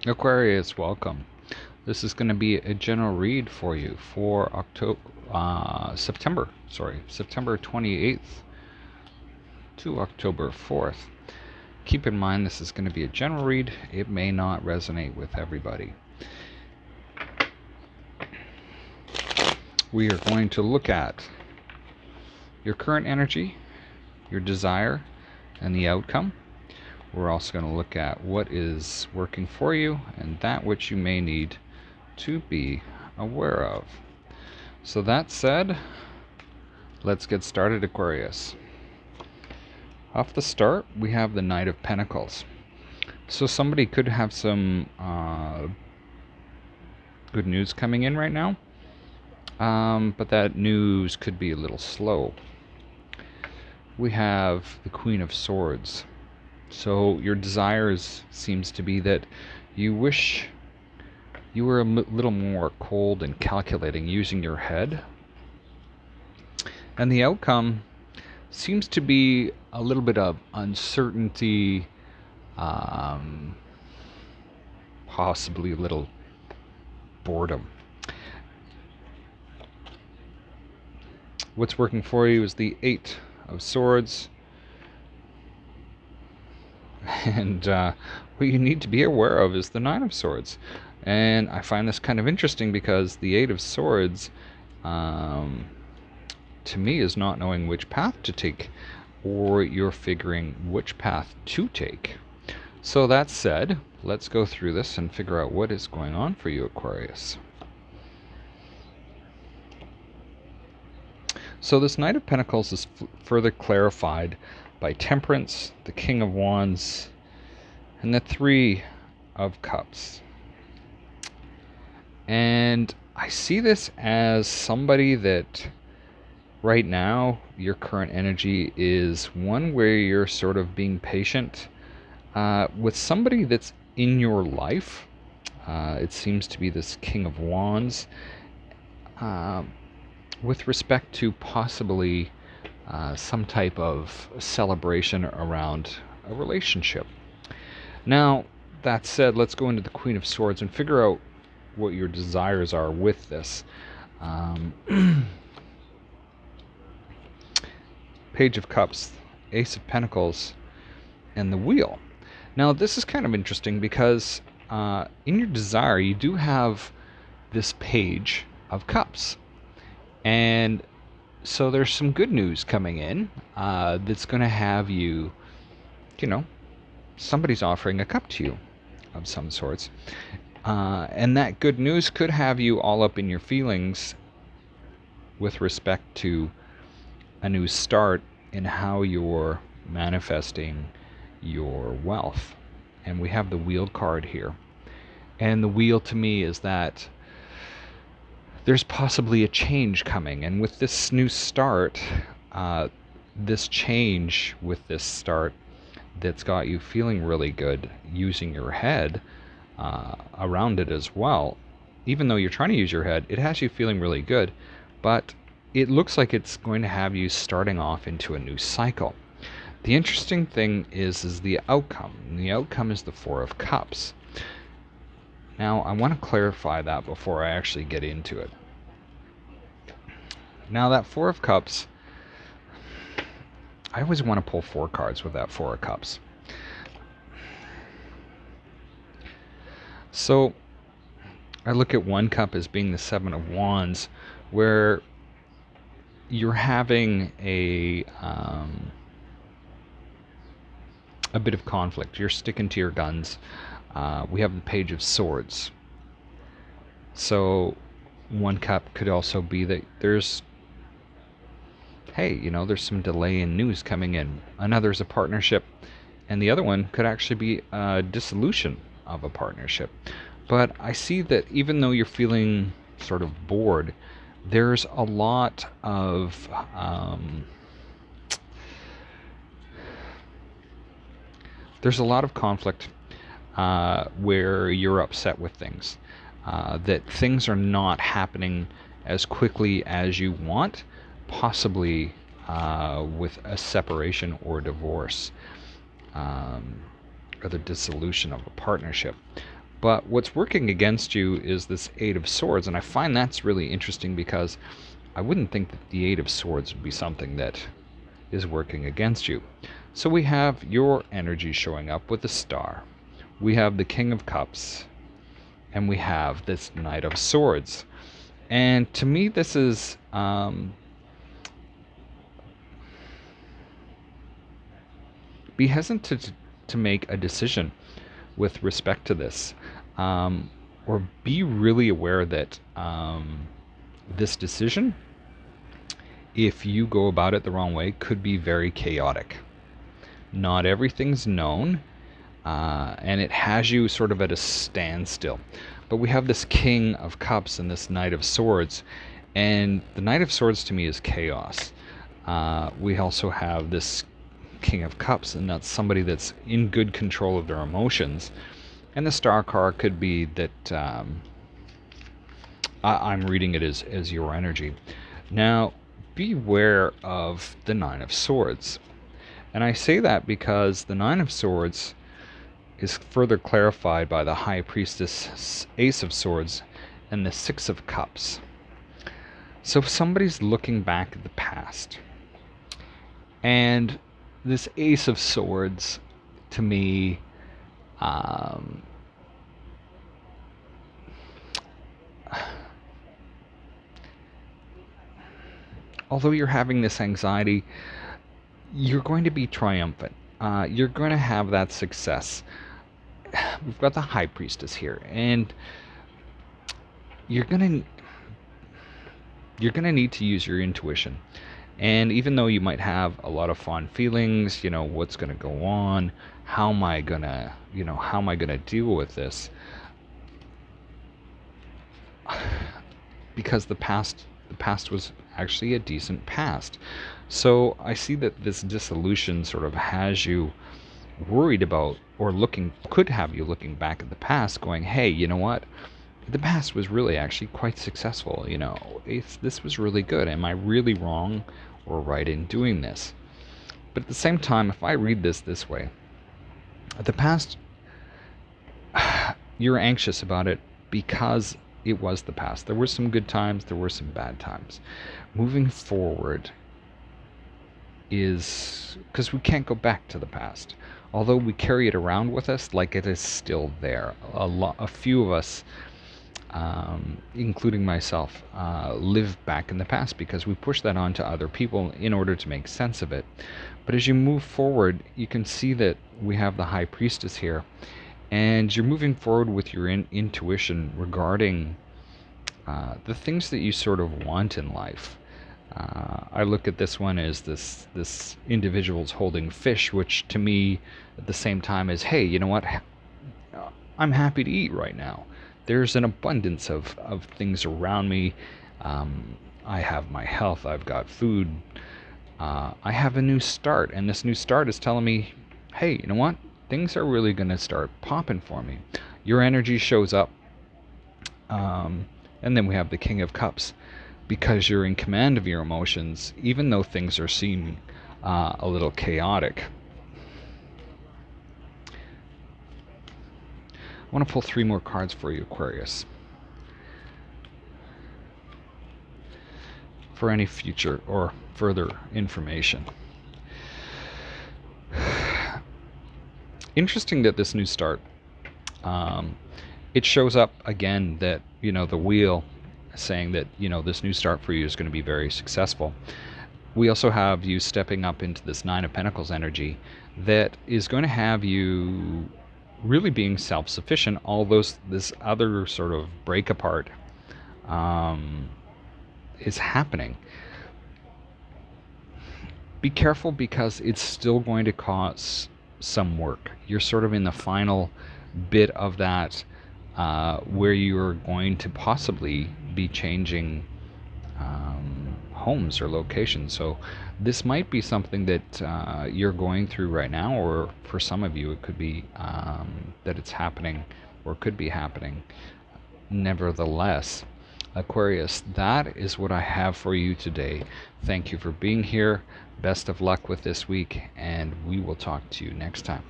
Aquarius, welcome. This is going to be a general read for you for September 28th to October 4th. Keep in mind this is going to be a general read. It may not resonate with everybody. We are going to look at your current energy, your desire, and the outcome. We're also going to look at what is working for you and that which you may need to be aware of. So that said, let's get started, Aquarius. Off the start, we have the Knight of Pentacles. So somebody could have some good news coming in right now, but that news could be a little slow. We have the Queen of Swords. So your desires seems to be that you wish you were a little more cold and calculating, using your head. And the outcome seems to be a little bit of uncertainty, possibly a little boredom. What's working for you is the Eight of Swords. And what you need to be aware of is the Nine of Swords. And I find this kind of interesting because the Eight of Swords, to me, is not knowing which path to take, or you're figuring which path to take. So that said, let's go through this and figure out what is going on for you, Aquarius. So this Knight of Pentacles is further clarified by Temperance, the King of Wands, and the Three of Cups. And I see this as somebody that right now your current energy is one where you're sort of being patient with somebody that's in your life. It seems to be this King of Wands with respect to possibly some type of celebration around a relationship. Now, that said, let's go into the Queen of Swords and figure out what your desires are with this. Page of Cups, Ace of Pentacles, and the Wheel. Now, this is kind of interesting because in your desire, you do have this Page of Cups. And so there's some good news coming in that's going to have you, somebody's offering a cup to you of some sorts. And that good news could have you all up in your feelings with respect to a new start in how you're manifesting your wealth. And we have the Wheel card here. And the Wheel to me is that there's possibly a change coming. And with this new start, this change with this start that's got you feeling really good using your head around it as well, even though you're trying to use your head, it has you feeling really good, but it looks like it's going to have you starting off into a new cycle. The interesting thing is the outcome. And the outcome is the Four of Cups. Now, I want to clarify that before I actually get into it. Now, that Four of Cups, I always want to pull 4 cards with that Four of Cups. So, I look at one cup as being the Seven of Wands, where you're having a bit of conflict. You're sticking to your guns. We have the Page of Swords. So one cup could also be that there's some delay in news coming in. Another's a partnership, and the other one could actually be a dissolution of a partnership. But I see that even though you're feeling sort of bored, there's a lot of conflict where you're upset with things, that things are not happening as quickly as you want, possibly with a separation or divorce, or the dissolution of a partnership. But what's working against you is this Eight of Swords, and I find that's really interesting because I wouldn't think that the Eight of Swords would be something that is working against you. So we have your energy showing up with a Star. We have the King of Cups, and we have this Knight of Swords. And to me, this is be hesitant to make a decision with respect to this, or be really aware that this decision, if you go about it the wrong way, could be very chaotic. Not everything's known, and it has you sort of at a standstill. But we have this King of Cups and this Knight of Swords, and the Knight of Swords to me is chaos. We also have this King of Cups, and that's somebody that's in good control of their emotions. And the Star card could be that I'm reading it as your energy. Now, beware of the Nine of Swords. And I say that because the Nine of Swords is further clarified by the High Priestess, Ace of Swords, and the Six of Cups. So somebody's looking back at the past. And this Ace of Swords, to me, although you're having this anxiety, you're going to be triumphant. You're going to have that success. We've got the High Priestess here, and you're gonna need to use your intuition. And even though you might have a lot of fond feelings, what's going to go on, how am I gonna deal with this? Because the past was actually a decent past. So I see that this dissolution sort of has you worried about, or could have you looking back at the past going, hey, you know what? The past was really actually quite successful. This was really good. Am I really wrong or right in doing this? But at the same time, if I read this way, the past, you're anxious about it because it was the past. There were some good times, there were some bad times. Moving forward is because we can't go back to the past. Although we carry it around with us like it is still there. A few of us, including myself, live back in the past because we push that onto other people in order to make sense of it. But as you move forward, you can see that we have the High Priestess here, and you're moving forward with your intuition regarding the things that you sort of want in life. I look at this one as this individual's holding fish, which to me at the same time is, hey, you know what? I'm happy to eat right now. There's an abundance of things around me. I have my health. I've got food. I have a new start. And this new start is telling me, hey, you know what? Things are really going to start popping for me. Your energy shows up. And then we have the King of Cups. Because you're in command of your emotions, even though things are seeming a little chaotic. I want to pull 3 more cards for you, Aquarius, for any future or further information. Interesting that this new start, it shows up again that, the wheel saying that, this new start for you is going to be very successful. We also have you stepping up into this Nine of Pentacles energy that is going to have you really being self-sufficient, although this other sort of break apart is happening. Be careful because it's still going to cause some work. You're sort of in the final bit of that where you're going to possibly be changing homes or locations. So this might be something that you're going through right now, or for some of you it could be that it's happening or could be happening. Nevertheless, Aquarius, that is what I have for you today. Thank you for being here. Best of luck with this week, and we will talk to you next time.